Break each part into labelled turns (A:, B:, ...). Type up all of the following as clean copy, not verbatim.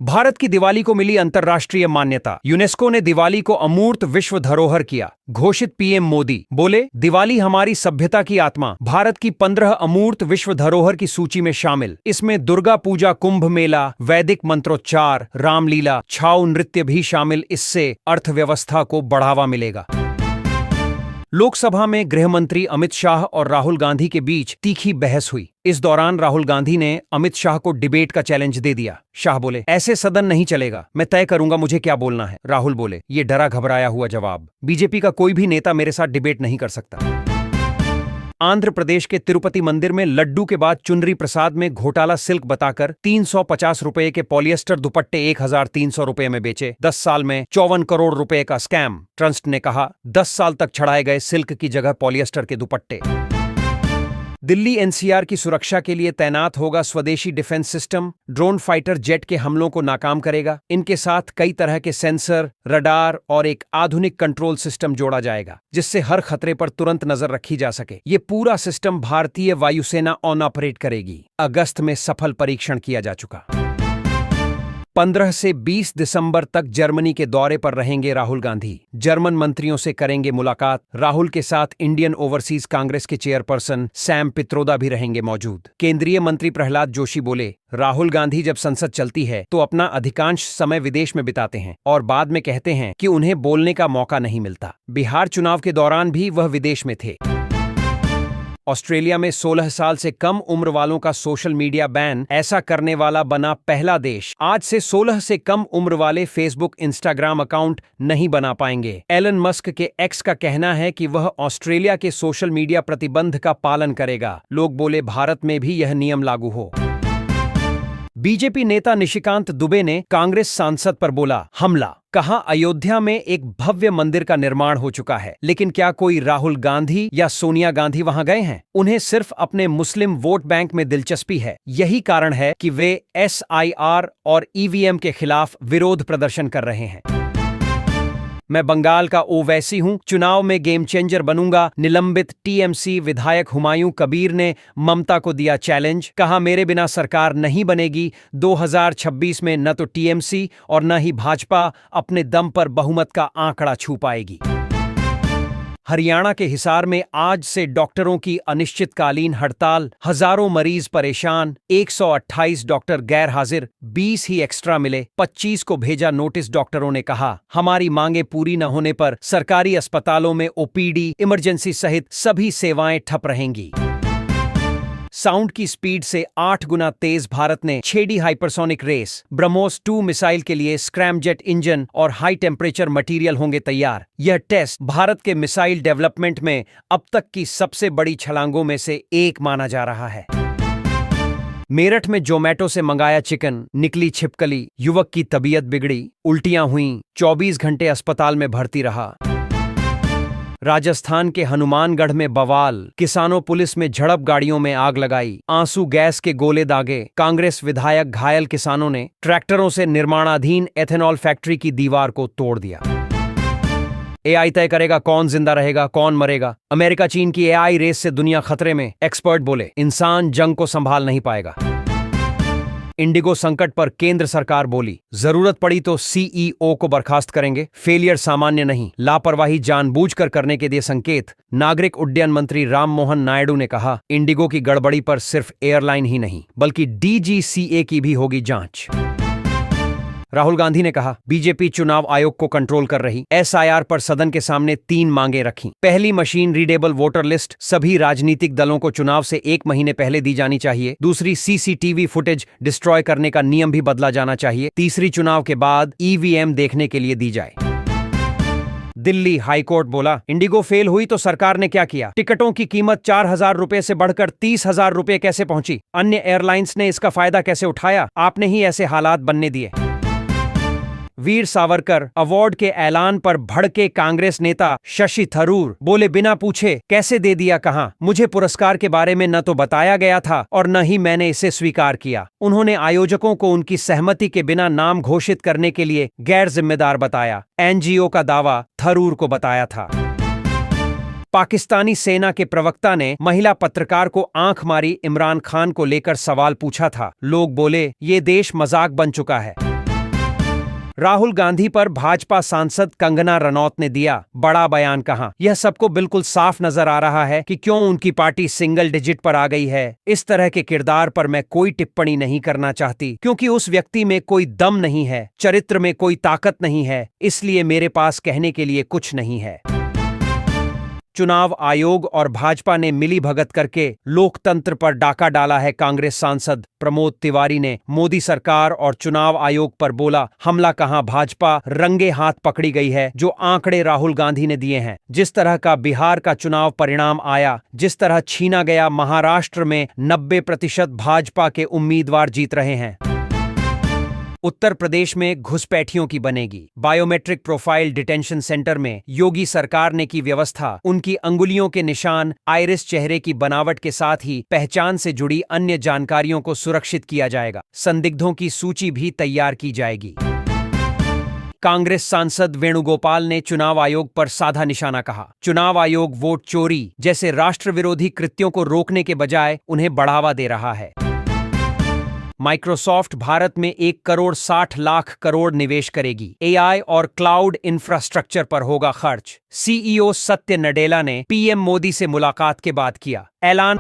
A: भारत की दिवाली को मिली अंतर्राष्ट्रीय मान्यता। यूनेस्को ने दिवाली को अमूर्त विश्व धरोहर किया। घोषित पीएम मोदी बोले, दिवाली हमारी सभ्यता की आत्मा। भारत की 15 अमूर्त विश्व धरोहर की सूची में शामिल। इसमें दुर्गा पूजा, कुंभ मेला, वैदिक मंत्रोच्चार, रामलीला, छाऊ नृत्य भी शामिल। इससे अर्थव्यवस्था को बढ़ावा मिलेगा। लोकसभा में गृह मंत्री अमित शाह और राहुल गांधी के बीच तीखी बहस हुई। इस दौरान राहुल गांधी ने अमित शाह को डिबेट का चैलेंज दे दिया। शाह बोले, ऐसे सदन नहीं चलेगा, मैं तय करूंगा मुझे क्या बोलना है। राहुल बोले, ये डरा घबराया हुआ जवाब। बीजेपी का कोई भी नेता मेरे साथ डिबेट नहीं कर सकता। आंध्र प्रदेश के तिरुपति मंदिर में लड्डू के बाद चुनरी प्रसाद में घोटाला सिल्क बताकर 350 रुपए के पॉलिएस्टर दुपट्टे 1300 रुपए में बेचे। 10 साल में 54 करोड़ रुपए का स्कैम। ट्रस्ट ने कहा, 10 साल तक छड़ाए गए सिल्क की जगह पॉलिएस्टर के दुपट्टे। दिल्ली एनसीआर की सुरक्षा के लिए तैनात होगा स्वदेशी defence system. Drone fighter jet के हमलों को नाकाम करेगा। इनके साथ कई तरह के सेंसर, रडार और एक आधुनिक कंट्रोल सिस्टम जोड़ा जाएगा, जिससे हर खतरे पर तुरंत नजर रखी जा सके। ये पूरा सिस्टम भारतीय वायुसेना ऑन ऑपरेट करेगी। अगस्त में सफल परीक्षण किया जा चुका। 15 से 20 दिसंबर तक जर्मनी के दौरे पर रहेंगे राहुल गांधी। जर्मन मंत्रियों से करेंगे मुलाकात। राहुल के साथ इंडियन ओवरसीज कांग्रेस के चेयरपर्सन सैम पित्रोदा भी रहेंगे मौजूद। केंद्रीय मंत्री प्रहलाद जोशी बोले, राहुल गांधी जब संसद चलती है तो अपना अधिकांश समय विदेश में बिताते हैं और बाद में कहते हैं कि उन्हें बोलने का मौका नहीं मिलता। बिहार चुनाव के दौरान भी वह विदेश में थे। ऑस्ट्रेलिया में 16 साल से कम उम्र वालों का सोशल मीडिया बैन। ऐसा करने वाला बना पहला देश। आज से 16 से कम उम्र वाले फेसबुक, इंस्टाग्राम अकाउंट नहीं बना पाएंगे। एलन मस्क के एक्स का कहना है कि वह ऑस्ट्रेलिया के सोशल मीडिया प्रतिबंध का पालन करेगा। लोग बोले, भारत में भी यह नियम लागू हो। बीजेपी नेता निशिकांत दुबे ने कांग्रेस सांसद पर बोला हमला। कहा, अयोध्या में एक भव्य मंदिर का निर्माण हो चुका है, लेकिन क्या कोई राहुल गांधी या सोनिया गांधी वहां गए हैं? उन्हें सिर्फ अपने मुस्लिम वोट बैंक में दिलचस्पी है। यही कारण है कि वे SIR और EVM के खिलाफ विरोध प्रदर्शन कर रहे हैं। मैं बंगाल का ओवैसी हूं, चुनाव में गेम चेंजर बनूंगा। निलंबित TMC विधायक हुमायूं कबीर ने ममता को दिया चैलेंज। कहा, मेरे बिना सरकार नहीं बनेगी। 2026 में न तो TMC और न ही भाजपा अपने दम पर बहुमत का आंकड़ा छू पाएगी। हरियाणा के हिसार में आज से डॉक्टरों की अनिश्चितकालीन हड़ताल। हजारों मरीज परेशान। 128 डॉक्टर गैर हाजिर। 20 ही एक्स्ट्रा मिले। 25 को भेजा नोटिस। डॉक्टरों ने कहा, हमारी मांगे पूरी न होने पर सरकारी अस्पतालों में OPD, इमरजेंसी सहित सभी सेवाएं ठप रहेंगी। साउंड की स्पीड से 8 गुना तेज भारत ने छेड़ी हाइपरसोनिक रेस। ब्रह्मोस 2 मिसाइल के लिए स्क्रैमजेट इंजन और हाई टेम्परेचर मटेरियल होंगे तैयार। यह टेस्ट भारत के मिसाइल डेवलपमेंट में अब तक की सबसे बड़ी छलांगों में से एक माना जा रहा है। मेरठ में जोमेटो से मंगाया चिकन, निकली छिपकली। युवक की तबीयत बिगड़ी, उल्टियां हुईं, 24 घंटे अस्पताल में भर्ती रहा। राजस्थान के हनुमानगढ़ में बवाल। किसानों पुलिस में झड़प, गाड़ियों में आग लगाई। आंसू गैस के गोले दागे। कांग्रेस विधायक घायल। किसानों ने ट्रैक्टरों से निर्माणाधीन एथेनॉल फैक्ट्री की दीवार को तोड़ दिया। AI तय करेगा कौन जिंदा रहेगा, कौन मरेगा। अमेरिका चीन की AI रेस से दुनिया खतरे में। एक्सपर्ट बोले, इंसान जंग को संभाल नहीं पाएगा। इंडिगो संकट पर केंद्र सरकार बोली, जरूरत पड़ी तो CEO को बर्खास्त करेंगे। फेलियर सामान्य नहीं, लापरवाही जानबूझकर करने के दिए संकेत। नागरिक उड्डयन मंत्री राम मोहन नायडू ने कहा, इंडिगो की गड़बड़ी पर सिर्फ एयरलाइन ही नहीं बल्कि DGCA की भी होगी जांच। राहुल गांधी ने कहा, बीजेपी चुनाव आयोग को कंट्रोल कर रही। SIR पर सदन के सामने 3 मांगे रखी। पहली, मशीन रीडेबल वोटर लिस्ट सभी राजनीतिक दलों को चुनाव से 1 महीने पहले दी जानी चाहिए। दूसरी, CCTV फुटेज डिस्ट्रॉय करने का नियम भी बदला जाना चाहिए। तीसरी, चुनाव के बाद EVM देखने के लिए दी जाए। दिल्ली हाईकोर्ट बोला, इंडिगो फेल हुई तो सरकार ने क्या किया? टिकटों की कीमत 4000 रुपए से बढ़कर 30,000 रुपए कैसे पहुंची? अन्य एयरलाइंस ने इसका फायदा कैसे उठाया? आपने ही ऐसे हालात बनने दिए। वीर सावरकर अवार्ड के ऐलान पर भड़के कांग्रेस नेता शशि थरूर बोले, बिना पूछे कैसे दे दिया? कहां? मुझे पुरस्कार के बारे में न तो बताया गया था और न ही मैंने इसे स्वीकार किया। उन्होंने आयोजकों को उनकी सहमति के बिना नाम घोषित करने के लिए गैर जिम्मेदार बताया। NGO का दावा थरूर को बताया था। पाकिस्तानी सेना के प्रवक्ता ने महिला पत्रकार को आंख मारी। इमरान खान को लेकर सवाल पूछा था। लोग बोले, ये देश मजाक बन चुका है। राहुल गांधी पर भाजपा सांसद कंगना रनौत ने दिया बड़ा बयान। कहा, यह सबको बिल्कुल साफ नजर आ रहा है कि क्यों उनकी पार्टी सिंगल डिजिट पर आ गई है। इस तरह के किरदार पर मैं कोई टिप्पणी नहीं करना चाहती, क्योंकि उस व्यक्ति में कोई दम नहीं है, चरित्र में कोई ताकत नहीं है, इसलिए मेरे पास कहने के लिए कुछ नहीं है। चुनाव आयोग और भाजपा ने मिलीभगत करके लोकतंत्र पर डाका डाला है। कांग्रेस सांसद प्रमोद तिवारी ने मोदी सरकार और चुनाव आयोग पर बोला हमला। कहां, भाजपा रंगे हाथ पकड़ी गई है। जो आंकड़े राहुल गांधी ने दिए हैं, जिस तरह का बिहार का चुनाव परिणाम आया, जिस तरह छीना गया महाराष्ट्र में 90% भाजपा के उम्मीदवार जीत रहे हैं। उत्तर प्रदेश में घुसपैठियों की बनेगी बायोमेट्रिक प्रोफाइल। डिटेंशन सेंटर में योगी सरकार ने की व्यवस्था। उनकी अंगुलियों के निशान, आइरिस, चेहरे की बनावट के साथ ही पहचान से जुड़ी अन्य जानकारियों को सुरक्षित किया जाएगा। संदिग्धों की सूची भी तैयार की जाएगी। कांग्रेस सांसद वेणुगोपाल ने चुनाव आयोग पर साधा निशाना। कहा, चुनाव आयोग वोट चोरी जैसे राष्ट्र विरोधी कृत्यों को रोकने के बजाय उन्हें बढ़ावा दे रहा है। माइक्रोसॉफ्ट भारत में 1,60,00,000 करोड़ निवेश करेगी। एआई और क्लाउड इंफ्रास्ट्रक्चर पर होगा खर्च। सीईओ सत्य नडेला ने पीएम मोदी से मुलाकात के बाद किया ऐलान।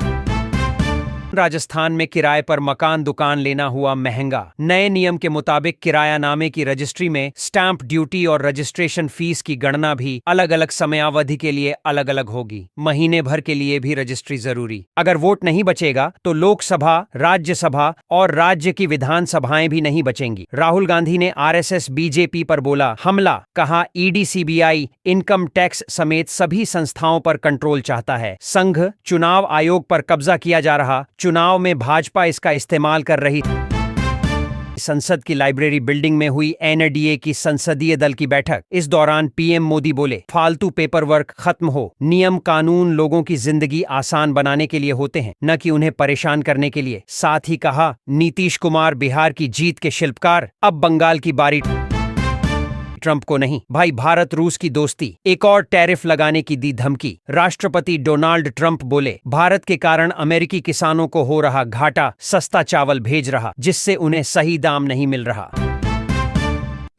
A: राजस्थान में किराए पर मकान दुकान लेना हुआ महंगा। नए नियम के मुताबिक किरायानामे की रजिस्ट्री में स्टैंप ड्यूटी और रजिस्ट्रेशन फीस की गणना भी अलग अलग समयावधि के लिए अलग अलग होगी। महीने भर के लिए भी रजिस्ट्री जरूरी। अगर वोट नहीं बचेगा तो लोकसभा, राज्यसभा और राज्य की विधानसभाएं भी नहीं बचेंगी। राहुल गांधी ने आरएसएस बीजेपी पर बोला हमला। कहा, ईडी, सीबीआई, इनकम टैक्स समेत सभी संस्थाओं पर कंट्रोल चाहता है। संघ चुनाव आयोग पर कब्जा किया जा रहा। चुनाव में भाजपा इसका इस्तेमाल कर रही। संसद की लाइब्रेरी बिल्डिंग में हुई एनडीए की संसदीय दल की बैठक। इस दौरान पीएम मोदी बोले फालतू पेपर वर्क खत्म हो। नियम कानून लोगों की जिंदगी आसान बनाने के लिए होते हैं, न कि उन्हें परेशान करने के लिए। साथ ही कहा, नीतीश कुमार बिहार की जीत के शिल्पकार, अब बंगाल की बारी ट्रंप को नहीं। भाई, भारत रूस की दोस्ती, एक और टैरिफ लगाने की दी धमकी। राष्ट्रपति डोनाल्ड ट्रंप बोले भारत के कारण अमेरिकी किसानों को हो रहा घाटा, सस्ता चावल भेज रहा जिससे उन्हें सही दाम नहीं मिल रहा।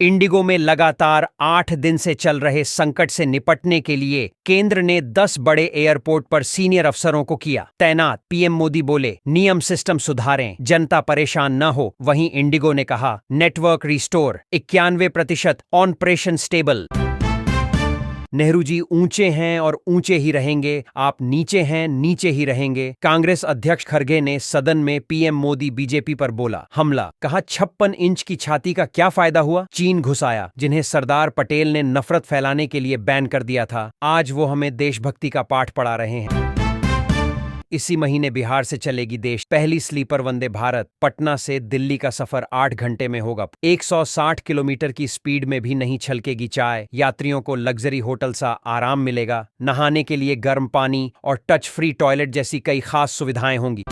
A: इंडिगो में लगातार 8 दिन से चल रहे संकट से निपटने के लिए केंद्र ने 10 बड़े एयरपोर्ट पर सीनियर अफसरों को किया तैनात। पीएम मोदी बोले नियम सिस्टम सुधारें, जनता परेशान न हो। वहीं इंडिगो ने कहा network restore, 91% operation stable. Nehru ji ऊंचे हैं और ऊंचे ही रहेंगे, आप नीचे हैं, नीचे ही रहेंगे। कांग्रेस अध्यक्ष खड़गे ने सदन में पीएम मोदी बीजेपी पर बोला हमला। कहा, 56 इंच की छाती का क्या फायदा हुआ। चीन घुस आया, जिन्हें सरदार पटेल ने नफरत फैलाने के लिए बैन कर दिया था। आज वो हमें देशभक्ति का पाठ पढ़ा रहे हैं। इसी महीने बिहार से चलेगी देश पहली स्लीपर वंदे भारत। पटना से दिल्ली का सफर 8 घंटे में होगा। 160 किलोमीटर की स्पीड में भी नहीं छलकेगी चाय। यात्रियों को लग्जरी होटल सा आराम मिलेगा। नहाने के लिए गर्म पानी और टच फ्री टॉयलेट जैसी कई खास सुविधाएं होंगी।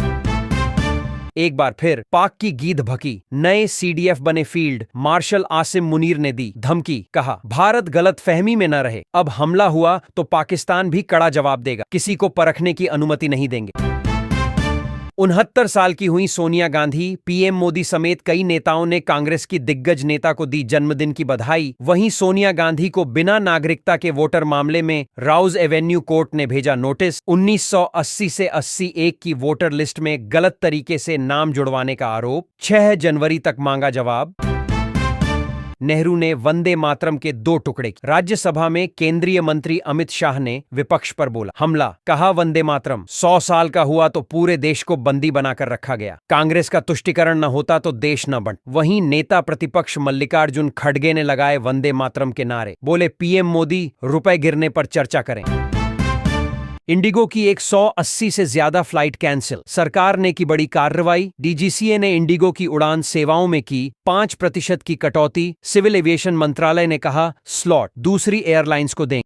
A: एक बार फिर पाक की गीध भकी। नए सीडीएफ बने फील्ड मार्शल आसिम मुनीर ने दी धमकी। कहा, भारत गलत फहमी में न रहे। अब हमला हुआ तो पाकिस्तान भी कड़ा जवाब देगा। किसी को परखने की अनुमति नहीं देंगे। 69 साल की हुई सोनिया गांधी। पीएम मोदी समेत कई नेताओं ने कांग्रेस की दिग्गज नेता को दी जन्मदिन की बधाई। वहीं सोनिया गांधी को बिना नागरिकता के वोटर मामले में राउज एवेन्यू कोर्ट ने भेजा नोटिस। 1980 से 81 की वोटर लिस्ट में गलत तरीके से नाम जुड़वाने का आरोप। 6 जनवरी तक मांगा जवाब। नेहरू ने वंदे मातरम के 2 टुकड़े किए। राज्यसभा में केंद्रीय मंत्री अमित शाह ने विपक्ष पर बोला हमला। कहा, वंदे मातरम 100 साल का हुआ तो पूरे देश को बंदी बनाकर रखा गया। कांग्रेस का तुष्टीकरण न होता तो देश न बन। वहीं नेता प्रतिपक्ष मल्लिकार्जुन खड़गे ने लगाए वंदे मातरम के नारे। बोले पीएम मोदी रुपए गिरने पर चर्चा करें। इंडिगो की 180 से ज्यादा फ्लाइट कैंसिल। सरकार ने की बड़ी कार्रवाई। डीजीसीए ने इंडिगो की उड़ान सेवाओं में की 5% की कटौती। सिविल एविएशन मंत्रालय ने कहा स्लॉट दूसरी एयरलाइंस को दें।